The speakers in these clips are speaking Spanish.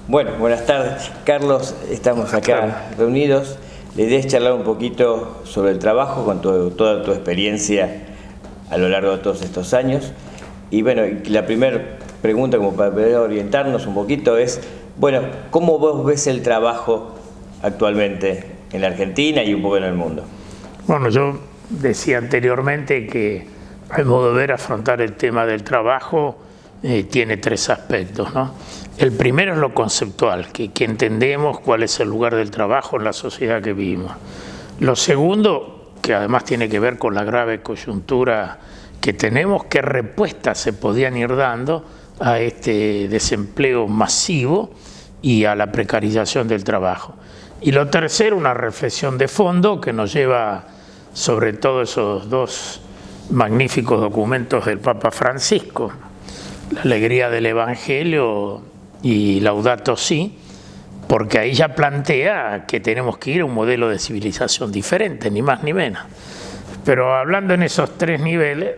Bueno, buenas tardes. Carlos, estamos acá reunidos. La idea es charlar un poquito sobre el trabajo con toda tu experiencia a lo largo de todos estos años. Y bueno, la primera pregunta, como para poder orientarnos un poquito, es, bueno, ¿cómo vos ves el trabajo actualmente en la Argentina y un poco en el mundo? Bueno, yo decía anteriormente que al modo de ver afrontar el tema del trabajo tiene tres aspectos, ¿no? El primero es lo conceptual, que entendemos cuál es el lugar del trabajo en la sociedad que vivimos. Lo segundo, que además tiene que ver con la grave coyuntura que tenemos, qué respuestas se podían ir dando a este desempleo masivo y a la precarización del trabajo. Y lo tercero, una reflexión de fondo que nos lleva sobre todo esos dos magníficos documentos del Papa Francisco, la alegría del Evangelio y Laudato Si, porque ahí ya plantea que tenemos que ir a un modelo de civilización diferente, ni más ni menos. Pero hablando en esos tres niveles,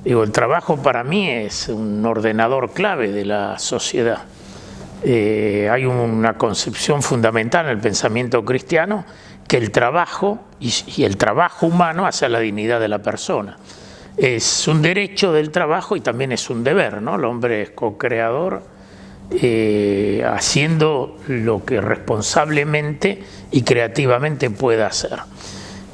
digo, el trabajo para mí es un ordenador clave de la sociedad. Hay una concepción fundamental en el pensamiento cristiano que el trabajo y el trabajo humano hace a la dignidad de la persona. Es un derecho del trabajo y también es un deber, ¿no? El hombre es co-creador, haciendo lo que responsablemente y creativamente pueda hacer.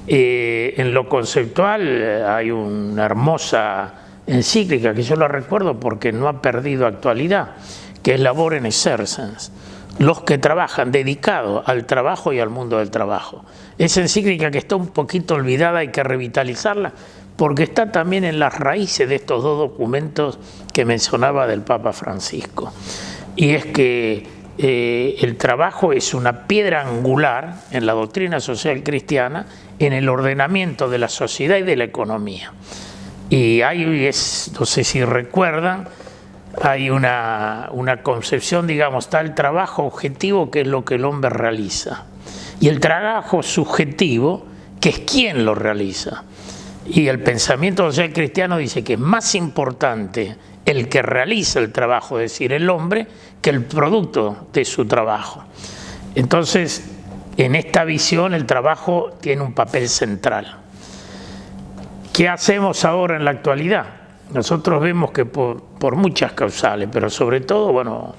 En lo conceptual hay una hermosa encíclica que yo la recuerdo porque no ha perdido actualidad, que es Labor in Exercens, los que trabajan dedicados al trabajo y al mundo del trabajo. Esa encíclica que está un poquito olvidada, hay que revitalizarla, porque está también en las raíces de estos dos documentos que mencionaba del Papa Francisco. Y es que el trabajo es una piedra angular en la doctrina social cristiana, en el ordenamiento de la sociedad y de la economía. Y ahí no sé si recuerdan, hay una concepción, digamos, está el trabajo objetivo, que es lo que el hombre realiza, y el trabajo subjetivo, que es quien lo realiza. Y el pensamiento social cristiano dice que es más importante el que realiza el trabajo, es decir, el hombre, que el producto de su trabajo. Entonces, en esta visión el trabajo tiene un papel central. ¿Qué hacemos ahora en la actualidad? Nosotros vemos que por muchas causales, pero sobre todo, bueno,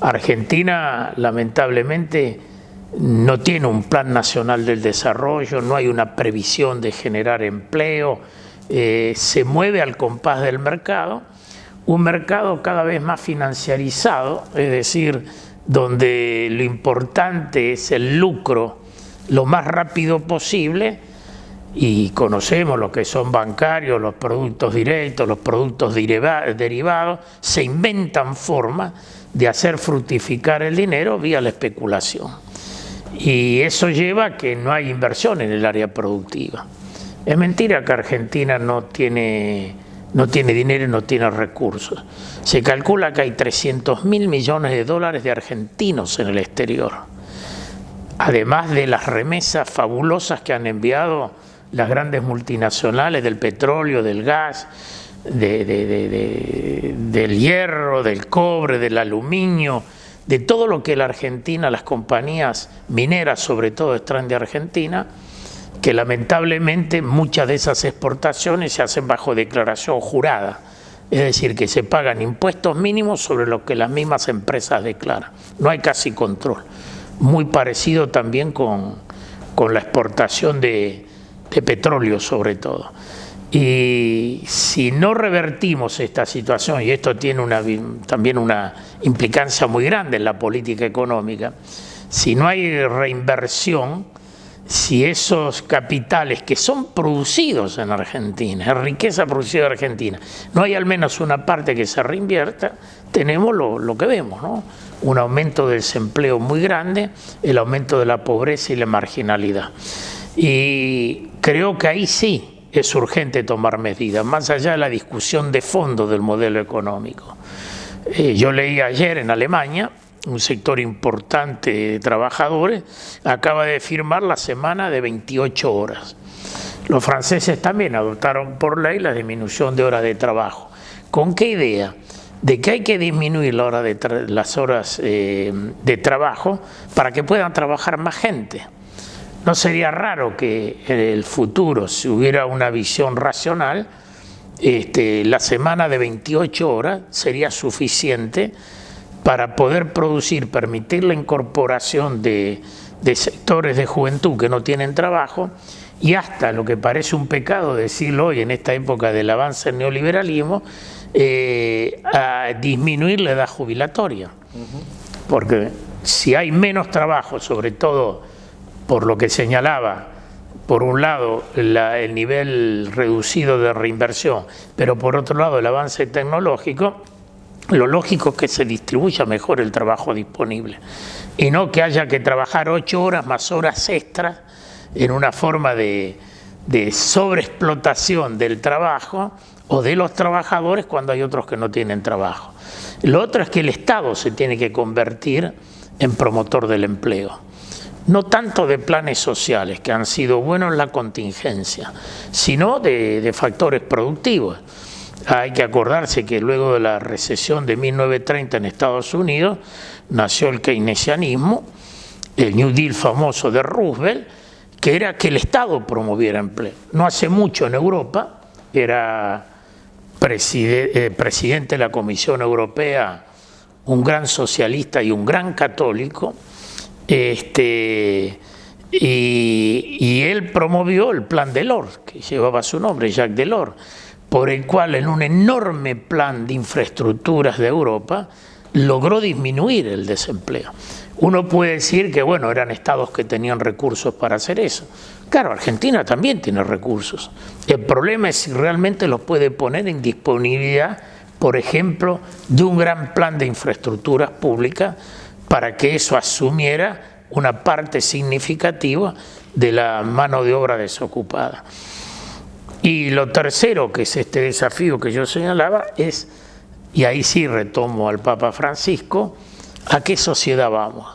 Argentina lamentablemente no tiene un plan nacional del desarrollo, no hay una previsión de generar empleo, se mueve al compás del mercado, un mercado cada vez más financiarizado, es decir, donde lo importante es el lucro lo más rápido posible, y conocemos lo que son bancarios, los productos directos, los productos derivados, se inventan formas de hacer fructificar el dinero vía la especulación. Y eso lleva a que no hay inversión en el área productiva. Es mentira que Argentina no tiene dinero y no tiene recursos. Se calcula que hay 300.000 millones de dólares de argentinos en el exterior, además de las remesas fabulosas que han enviado las grandes multinacionales del petróleo, del gas, del hierro, del cobre, del aluminio, de todo lo que la Argentina, las compañías mineras sobre todo extraen de Argentina, que lamentablemente muchas de esas exportaciones se hacen bajo declaración jurada, es decir, que se pagan impuestos mínimos sobre lo que las mismas empresas declaran. No hay casi control. Muy parecido también con la exportación de petróleo sobre todo. Y si no revertimos esta situación, y esto tiene también una implicancia muy grande en la política económica, si no hay reinversión, si esos capitales que son producidos en Argentina, es riqueza producida en Argentina, no hay al menos una parte que se reinvierta, tenemos lo que vemos, ¿no? Un aumento del desempleo muy grande, el aumento de la pobreza y la marginalidad. Y creo que ahí sí es urgente tomar medidas, más allá de la discusión de fondo del modelo económico. Yo leí ayer en Alemania, un sector importante de trabajadores acaba de firmar la semana de 28 horas. Los franceses también adoptaron por ley la disminución de horas de trabajo. ¿Con qué idea? de que hay que disminuir las horas de trabajo para que puedan trabajar más gente. No sería raro que en el futuro, si hubiera una visión racional, la semana de 28 horas sería suficiente para poder producir, permitir la incorporación de sectores de juventud que no tienen trabajo, y hasta lo que parece un pecado decirlo hoy en esta época del avance del neoliberalismo, a disminuir la edad jubilatoria. Porque si hay menos trabajo, sobre todo por lo que señalaba, por un lado el nivel reducido de reinversión, pero por otro lado el avance tecnológico, lo lógico es que se distribuya mejor el trabajo disponible y no que haya que trabajar 8 horas más horas extras en una forma de sobreexplotación del trabajo o de los trabajadores cuando hay otros que no tienen trabajo. Lo otro es que el Estado se tiene que convertir en promotor del empleo. No tanto de planes sociales, que han sido buenos en la contingencia, sino de factores productivos. Hay que acordarse que luego de la recesión de 1930 en Estados Unidos nació el keynesianismo, el New Deal famoso de Roosevelt, que era que el Estado promoviera empleo. No hace mucho en Europa, era presidente de la Comisión Europea, un gran socialista y un gran católico, y él promovió el plan Delors, que llevaba su nombre, Jacques Delors, por el cual en un enorme plan de infraestructuras de Europa logró disminuir el desempleo. Uno puede decir que, bueno, eran estados que tenían recursos para hacer eso. Claro, Argentina también tiene recursos. El problema es si realmente los puede poner en disponibilidad, por ejemplo, de un gran plan de infraestructuras públicas para que eso asumiera una parte significativa de la mano de obra desocupada. Y lo tercero, que es este desafío que yo señalaba, es, y ahí sí retomo al Papa Francisco, ¿a qué sociedad vamos?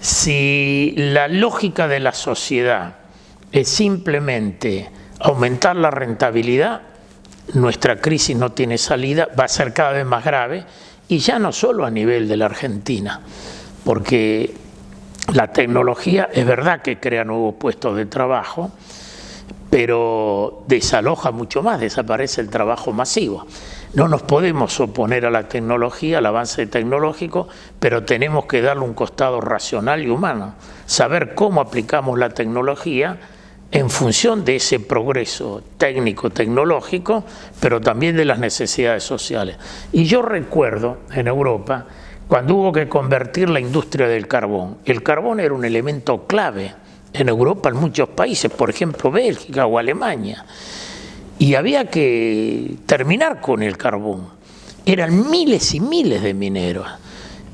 Si la lógica de la sociedad es simplemente aumentar la rentabilidad, nuestra crisis no tiene salida, va a ser cada vez más grave, y ya no solo a nivel de la Argentina, porque la tecnología es verdad que crea nuevos puestos de trabajo, pero desaloja mucho más, desaparece el trabajo masivo. No nos podemos oponer a la tecnología, al avance tecnológico, pero tenemos que darle un costado racional y humano, saber cómo aplicamos la tecnología en función de ese progreso técnico, tecnológico, pero también de las necesidades sociales. Y yo recuerdo en Europa, cuando hubo que convertir la industria del carbón, el carbón era un elemento clave en Europa, en muchos países, por ejemplo Bélgica o Alemania, y había que terminar con el carbón. Eran miles y miles de mineros,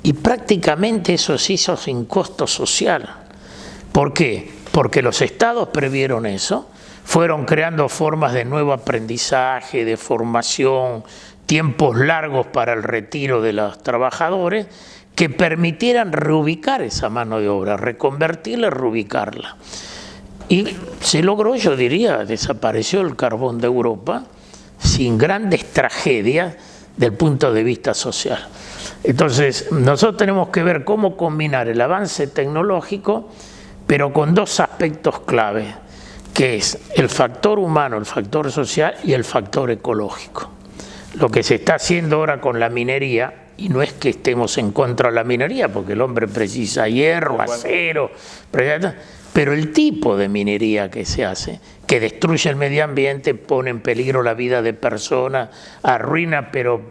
y prácticamente eso se hizo sin costo social. ¿Por qué? Porque los estados previeron eso, fueron creando formas de nuevo aprendizaje, de formación, tiempos largos para el retiro de los trabajadores, que permitieran reubicar esa mano de obra, reconvertirla y reubicarla. Y se logró, yo diría, desapareció el carbón de Europa sin grandes tragedias del punto de vista social. Entonces, nosotros tenemos que ver cómo combinar el avance tecnológico, pero con dos aspectos clave, que es el factor humano, el factor social y el factor ecológico. Lo que se está haciendo ahora con la minería, y no es que estemos en contra de la minería, porque el hombre precisa hierro, acero, pero el tipo de minería que se hace, que destruye el medio ambiente, pone en peligro la vida de personas, arruina, pero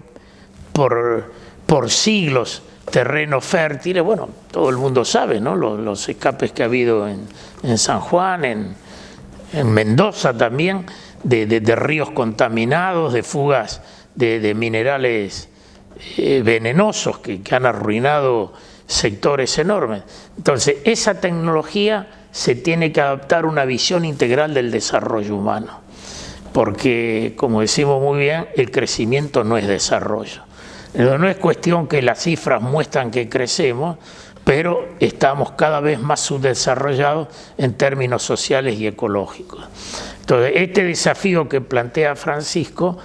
por siglos, terrenos fértiles. Bueno, todo el mundo sabe, ¿no? Los escapes que ha habido en San Juan, en Mendoza también, de ríos contaminados, de fugas de minerales venenosos que han arruinado sectores enormes. Entonces, esa tecnología se tiene que adaptar a una visión integral del desarrollo humano, porque, como decimos muy bien, el crecimiento no es desarrollo. No es cuestión que las cifras muestran que crecemos, pero estamos cada vez más subdesarrollados en términos sociales y ecológicos. Entonces, este desafío que plantea Francisco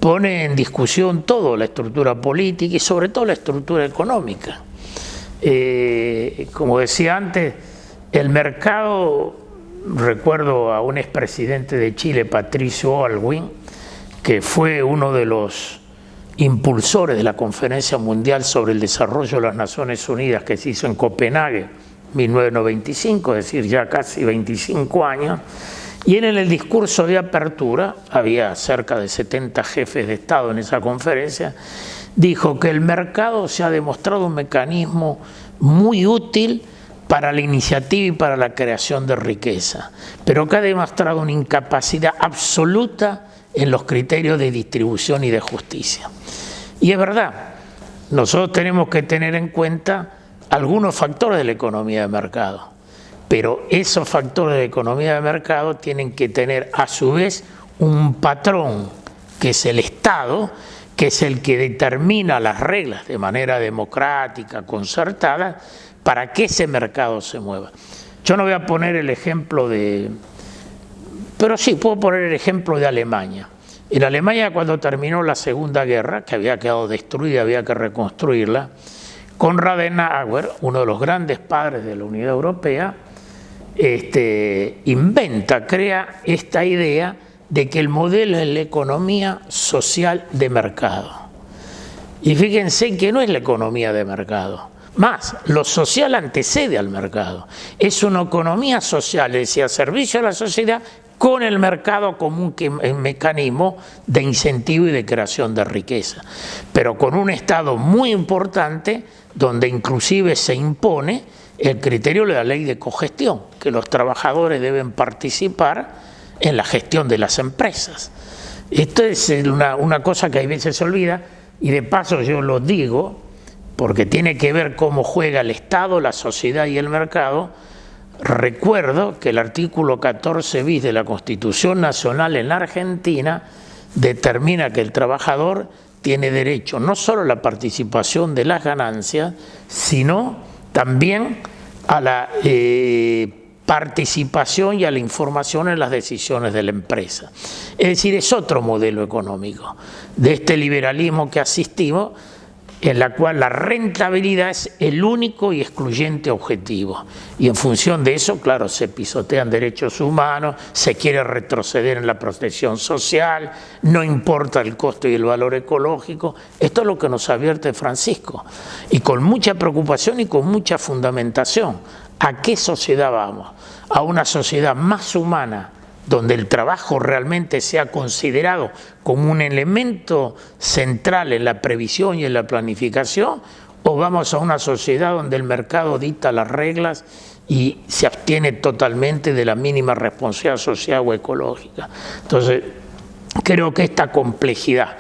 pone en discusión todo, la estructura política y sobre todo la estructura económica. Como decía antes, el mercado, recuerdo a un expresidente de Chile, Patricio Aylwin, que fue uno de los impulsores de la Conferencia Mundial sobre el Desarrollo de las Naciones Unidas que se hizo en Copenhague 1995, es decir, ya casi 25 años, y él en el discurso de apertura, había cerca de 70 jefes de Estado en esa conferencia, dijo que el mercado se ha demostrado un mecanismo muy útil para la iniciativa y para la creación de riqueza, pero que ha demostrado una incapacidad absoluta en los criterios de distribución y de justicia. Y es verdad, nosotros tenemos que tener en cuenta algunos factores de la economía de mercado, pero esos factores de economía de mercado tienen que tener a su vez un patrón, que es el Estado, que es el que determina las reglas de manera democrática, concertada, para que ese mercado se mueva. Yo no voy a poner el ejemplo de... pero sí, puedo poner el ejemplo de Alemania. En Alemania, cuando terminó la Segunda Guerra, que había quedado destruida, había que reconstruirla, Konrad Adenauer, uno de los grandes padres de la Unidad Europea, crea esta idea de que el modelo es la economía social de mercado. Y fíjense que no es la economía de mercado. Más, lo social antecede al mercado. Es una economía social, es decir, a servicio de la sociedad, con el mercado como un mecanismo de incentivo y de creación de riqueza. Pero con un Estado muy importante, donde inclusive se impone el criterio de la ley de cogestión, que los trabajadores deben participar en la gestión de las empresas. Esto es una cosa que a veces se olvida, y de paso yo lo digo, porque tiene que ver cómo juega el Estado, la sociedad y el mercado. Recuerdo que el artículo 14 bis de la Constitución Nacional en la Argentina determina que el trabajador tiene derecho no solo a la participación de las ganancias, sino también a la participación y a la información en las decisiones de la empresa. Es decir, es otro modelo económico de este liberalismo que asistimos, en la cual la rentabilidad es el único y excluyente objetivo. Y en función de eso, claro, se pisotean derechos humanos, se quiere retroceder en la protección social, no importa el costo y el valor ecológico. Esto es lo que nos advierte Francisco, y con mucha preocupación y con mucha fundamentación. ¿A qué sociedad vamos? A una sociedad más humana, donde el trabajo realmente sea considerado como un elemento central en la previsión y en la planificación, o vamos a una sociedad donde el mercado dicta las reglas y se abstiene totalmente de la mínima responsabilidad social o ecológica. Entonces, creo que esta complejidad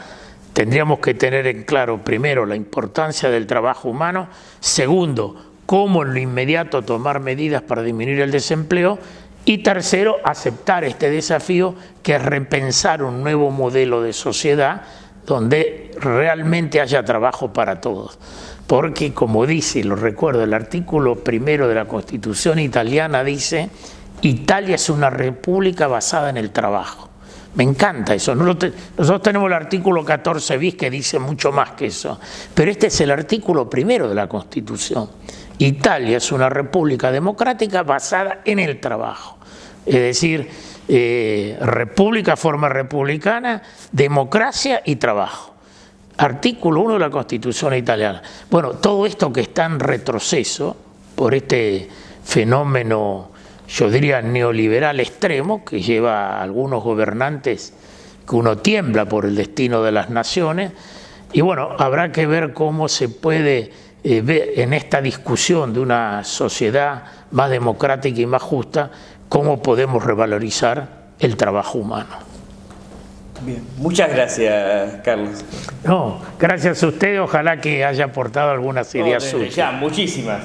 tendríamos que tener en claro, primero, la importancia del trabajo humano, segundo, cómo en lo inmediato tomar medidas para disminuir el desempleo, y tercero, aceptar este desafío, que es repensar un nuevo modelo de sociedad donde realmente haya trabajo para todos. Porque, como dice, lo recuerdo, el artículo 1 de la Constitución italiana dice: Italia es una república basada en el trabajo. Me encanta eso. Nosotros tenemos el artículo 14 bis que dice mucho más que eso, pero este es el artículo 1 de la Constitución. Italia es una república democrática basada en el trabajo. Es decir, república, forma republicana, democracia y trabajo. Artículo 1 de la Constitución italiana. Bueno, todo esto que está en retroceso por este fenómeno, yo diría, neoliberal extremo, que lleva a algunos gobernantes que uno tiembla por el destino de las naciones, y bueno, habrá que ver cómo se puede ver en esta discusión de una sociedad más democrática y más justa, cómo podemos revalorizar el trabajo humano. Bien, muchas gracias, Carlos. No, gracias a usted, ojalá que haya aportado algunas ideas suyas. Ya, muchísimas.